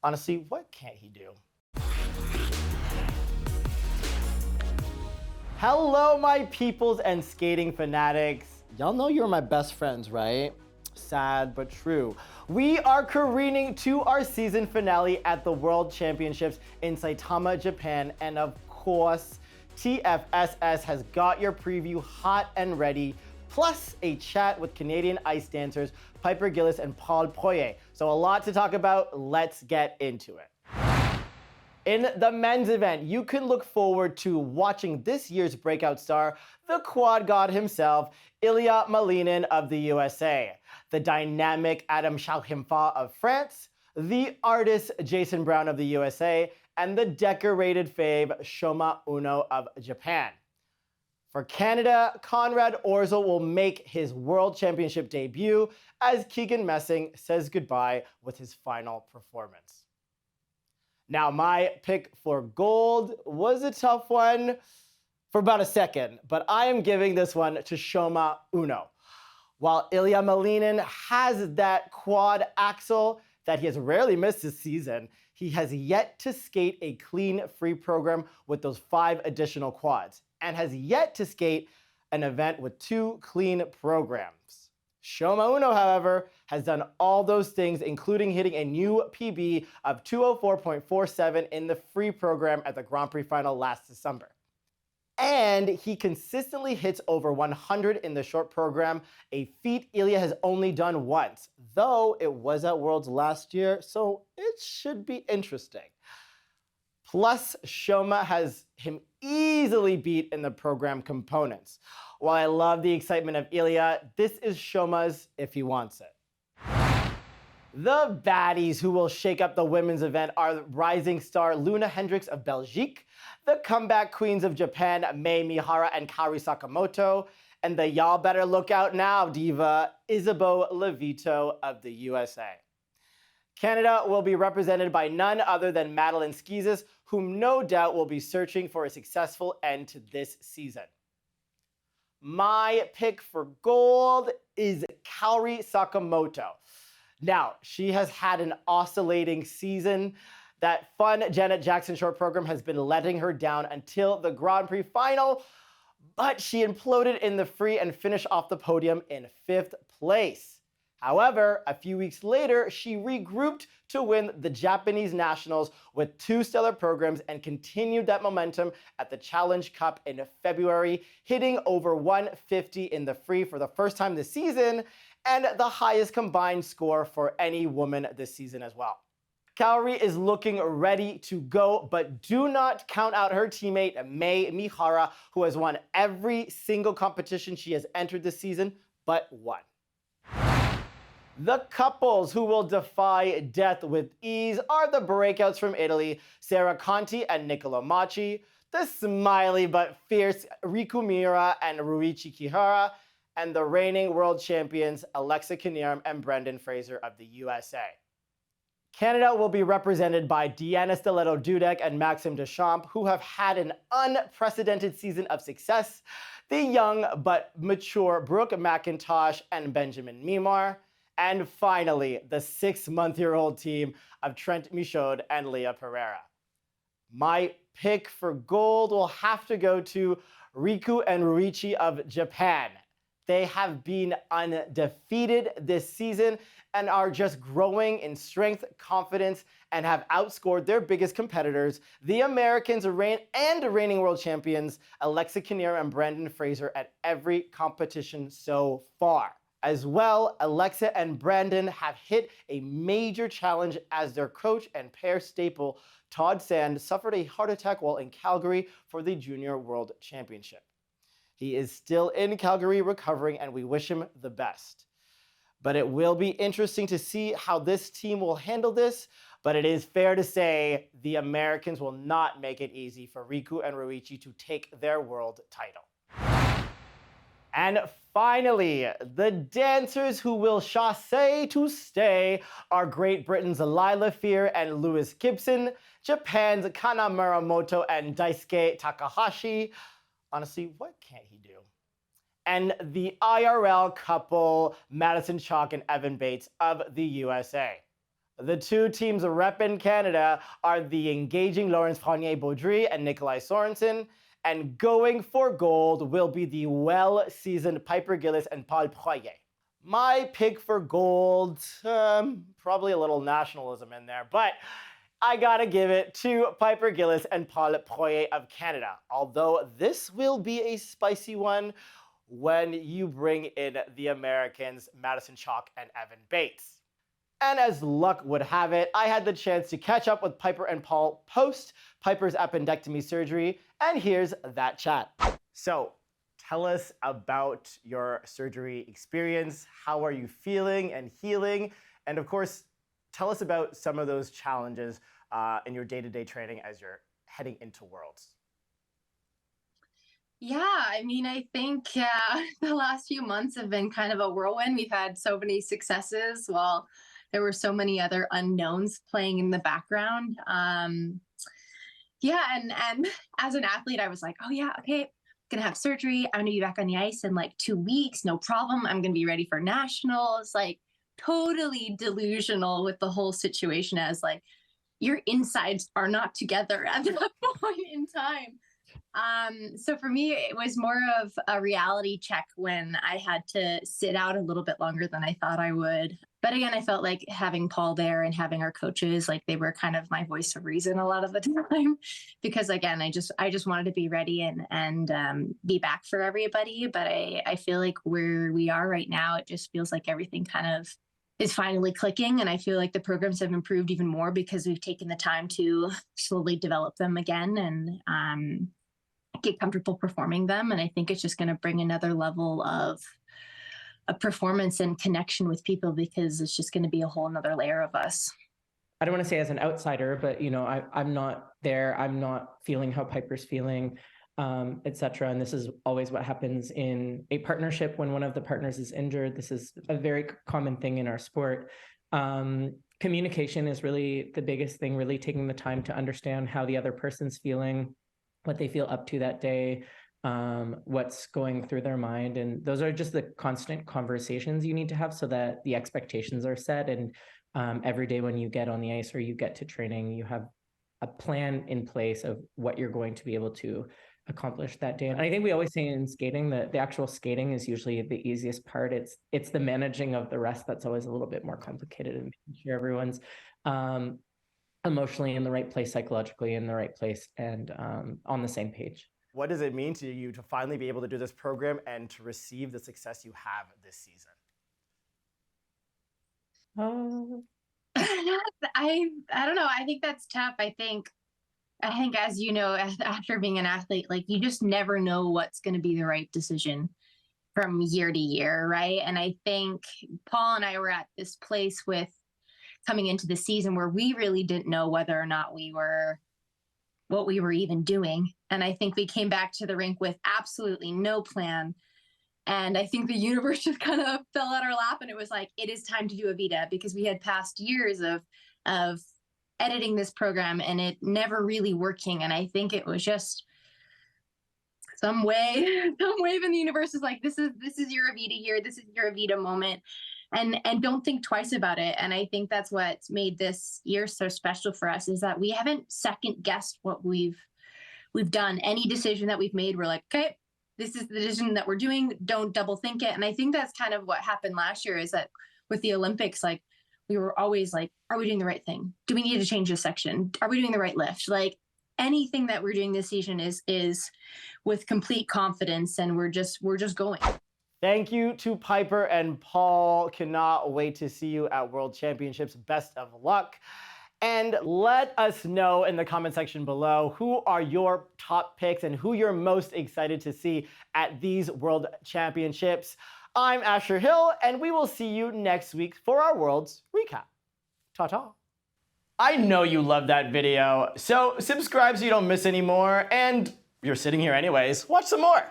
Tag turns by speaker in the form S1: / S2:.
S1: Honestly, what can't he do? Hello, my peoples and skating fanatics. Y'all know you're my best friends, right? Sad but true. We are careening to our season finale at the World Championships in Saitama, Japan, and of course, TFSS has got your preview hot and ready, plus a chat with Canadian ice dancers Piper Gilles Paul Poirier. So a lot to talk about, let's get into it. In the men's event, you can look forward to watching this year's breakout star, the quad god himself, Ilya Malinin of the USA, the dynamic Adam Chauhimfa of France, the artist Jason Brown of the USA, and the decorated fave Shoma Uno of Japan. For Canada, Conrad Orzel will make his World Championship debut as Keegan Messing says goodbye with his final performance. Now, my pick for gold was a tough one for about a second, but I am giving this one to Shoma Uno. While Ilya Malinin has that quad axle that he has rarely missed this season, he has yet to skate a clean free program with those 5 additional quads and has yet to skate an event with 2 clean programs. Shoma Uno, however, has done all those things, including hitting a new PB of 204.47 in the free program at the Grand Prix final last December. And he consistently hits over 100 in the short program, a feat Ilya has only done once, though it was at Worlds last year, so it should be interesting. Plus, Shoma has him easily beat in the program components. While I love the excitement of Ilya, this is Shoma's if he wants it. The baddies who will shake up the women's event are rising star Luna Hendricks of Belgique, the comeback queens of Japan Mei Mihara and Kaori Sakamoto, and the y'all better look out now diva Isabeau Levito of the USA. Canada will be represented by none other than Madeline Schizas, whom no doubt will be searching for a successful end to this season. My pick for gold is Kaori Sakamoto. Now, she has had an oscillating season. That fun Janet Jackson short program has been letting her down until the Grand Prix final, but she imploded in the free and finished off the podium in 5th place. However, a few weeks later, she regrouped to win the Japanese Nationals with 2 stellar programs and continued that momentum at the Challenge Cup in February, hitting over 150 in the free for the first time this season, and the highest combined score for any woman this season as well. Kaori is looking ready to go, but do not count out her teammate Mei Mihara, who has won every single competition she has entered this season, but one. The couples who will defy death with ease are the breakouts from Italy, Sara Conti and Niccolo Macchi, the smiley but fierce Riku Miura and Ruichi Kihara, and the reigning world champions Alexa Knierim and Brendan Fraser of the USA. Canada will be represented by Deanna Stiletto-Dudek and Maxime Deschamps, who have had an unprecedented season of success, the young but mature Brooke McIntosh and Benjamin Mimar, and finally, the 6-month-old team of Trent Michaud and Leah Pereira. My pick for gold will have to go to Riku and Ruichi of Japan. They have been undefeated this season and are just growing in strength, confidence, and have outscored their biggest competitors, the Americans and reigning world champions Alexa Knierim and Brendan Fraser at every competition so far. As well, Alexa and Brandon have hit a major challenge as their coach and pair staple, Todd Sand, suffered a heart attack while in Calgary for the Junior World Championship. He is still in Calgary recovering, and we wish him the best. But it will be interesting to see how this team will handle this, but it is fair to say the Americans will not make it easy for Riku and Ruichi to take their world title. And finally, the dancers who will chasse to stay are Great Britain's Lila Fear and Lewis Gibson, Japan's Kana Muramoto and Daisuke Takahashi. Honestly, what can't he do? And the IRL couple, Madison Chalk and Evan Bates of the USA. The two teams repping Canada are the engaging Laurence Fournier-Baudry and Nikolai Sorensen, and going for gold will be the well-seasoned Piper Gilles and Paul Poirier. My pick for gold, probably a little nationalism in there, but I gotta give it to Piper Gilles and Paul Poirier of Canada, although this will be a spicy one when you bring in the Americans Madison Chalk and Evan Bates. And as luck would have it, I had the chance to catch up with Piper and Paul post Piper's appendectomy surgery, and here's that chat. So, tell us about your surgery experience. How are you feeling and healing? And of course, tell us about some of those challenges in your day-to-day training as you're heading into Worlds.
S2: Yeah, I mean, I think the last few months have been kind of a whirlwind. We've had so many successes while there were so many other unknowns playing in the background. Yeah, and as an athlete, I was like, oh yeah, okay, gonna have surgery. I'm gonna be back on the ice in like 2 weeks, no problem. I'm gonna be ready for nationals. Like totally delusional with the whole situation as like your insides are not together at that point in time. So for me, it was more of a reality check when I had to sit out a little bit longer than I thought I would. But again, I felt like having Paul there and having our coaches, like they were kind of my voice of reason a lot of the time, because again, I just wanted to be ready and be back for everybody. But I feel like where we are right now, it just feels like everything kind of is finally clicking. And I feel like the programs have improved even more because we've taken the time to slowly develop them again and get comfortable performing them. And I think it's just going to bring another level of a performance and connection with people because it's just going to be a whole nother layer of us.
S3: I don't want to say as an outsider, but I'm not there. I'm not feeling how Piper's feeling, etc. And this is always what happens in a partnership when one of the partners is injured. This is a very common thing in our sport. Communication is really the biggest thing, really taking the time to understand how the other person's feeling, what they feel up to that day, what's going through their mind. And those are just the constant conversations you need to have so that the expectations are set. And every day when you get on the ice or you get to training, you have a plan in place of what you're going to be able to accomplish that day. And I think we always say in skating that the actual skating is usually the easiest part. It's the managing of the rest that's always a little bit more complicated, and making sure everyone's emotionally in the right place, psychologically in the right place, and on the same page.
S1: What does it mean to you to finally be able to do this program and to receive the success you have this season?
S2: I don't know. I think that's tough. I think as you know, after being an athlete, like you just never know what's going to be the right decision from year to year, right? And I think Paul and I were at this place with coming into the season where we really didn't know whether or not what we were even doing. And I think we came back to the rink with absolutely no plan. And I think the universe just kind of fell at our lap and it was like, it is time to do a Vita, because we had passed years of editing this program and it never really working. And I think it was just some wave in the universe is like, this is your Avita year. This is your Avita moment. And don't think twice about it. And I think that's what's made this year so special for us, is that we haven't second guessed what we've done. Any decision that we've made, we're like, okay, this is the decision that we're doing. Don't double think it. And I think that's kind of what happened last year, is that with the Olympics, like we were always like, are we doing the right thing? Do we need to change this section? Are we doing the right lift? Like anything that we're doing this season is with complete confidence, and we're just going.
S1: Thank you to Piper and Paul. Cannot wait to see you at World Championships. Best of luck. And let us know in the comment section below who are your top picks and who you're most excited to see at these World Championships. I'm Asher Hill, and we will see you next week for our Worlds recap. Ta-ta. I know you loved that video, so subscribe so you don't miss any more, and you're sitting here anyways. Watch some more.